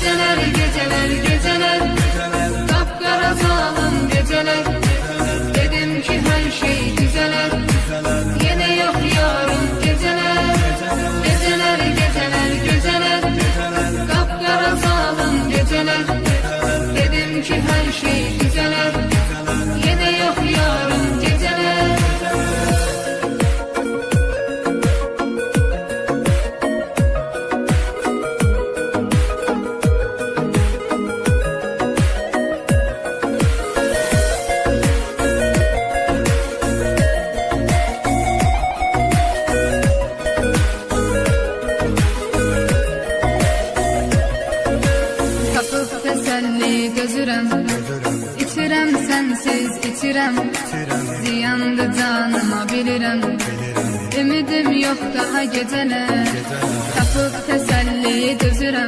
Geceler, geceler, geceler, kapkara zalim geceler. Dedim ki her şey düzeler, yine yok yarın geceler. Geceler, geceler, geceler, kapkara zalim geceler. Dedim ki her şey düzeler, yine yok yarın geceler. Tapıp teselli gözürem, İçirem sensiz içirem, ziyandı canıma bilirem. Ümidim yok daha geceler, tapıp teselli gözürem.